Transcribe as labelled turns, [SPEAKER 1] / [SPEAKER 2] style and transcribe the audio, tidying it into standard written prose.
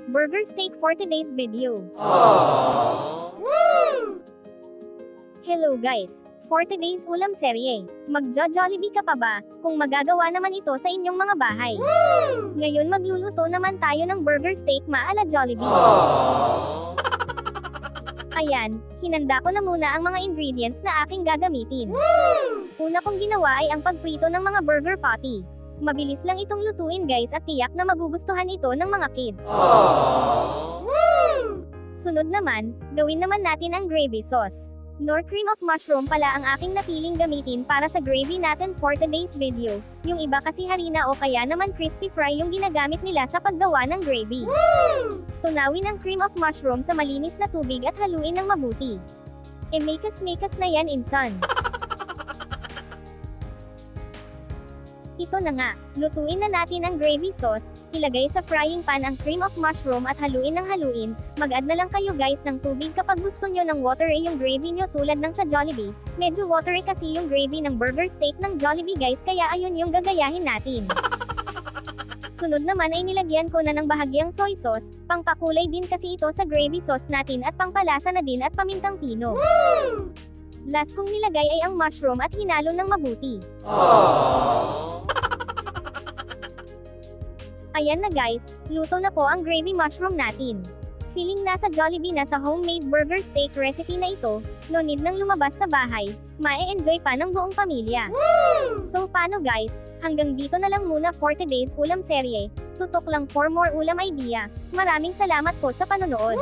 [SPEAKER 1] burger steak for today's video. Hello guys! For today's ulam serye, magjo-Jollibee ka pa ba, kung magagawa naman ito sa inyong mga bahay? Ngayon magluluto naman tayo ng burger steak ma-ala Jollibee. Ayan, hinanda ko na muna ang mga ingredients na aking gagamitin. Una kong ginawa ay ang pagprito ng mga burger patty. Mabilis lang itong lutuin guys at tiyak na magugustuhan ito ng mga kids. Sunod naman, gawin naman natin ang gravy sauce. Nor cream of mushroom pala ang aking napiling gamitin para sa gravy natin for today's video. Yung iba kasi harina o kaya naman crispy fry yung ginagamit nila sa paggawa ng gravy. Tunawin ang cream of mushroom sa malinis na tubig at haluin ng mabuti. Mekas-mekas na yan insan. Ito na nga, lutuin na natin ang gravy sauce, ilagay sa frying pan ang cream of mushroom at haluin ng haluin, mag-add na lang kayo guys ng tubig kapag gusto nyo ng watery yung gravy nyo tulad ng sa Jollibee, medyo watery kasi yung gravy ng burger steak ng Jollibee guys kaya ayun yung gagayahin natin. Sunod naman ay nilagyan ko na ng bahagyang soy sauce, pangpakulay din kasi ito sa gravy sauce natin at pangpalasa na din at pamintang pino. Last kong nilagay ay ang mushroom at hinalo ng mabuti. Ayan na guys, luto na po ang gravy mushroom natin. Feeling nasa Jollibee na sa homemade burger steak recipe na ito, no need nang lumabas sa bahay, mae-enjoy pa ng buong pamilya. So paano guys, hanggang dito na lang muna for today's ulam serye, tutok lang for more ulam idea. Maraming salamat po sa panonood.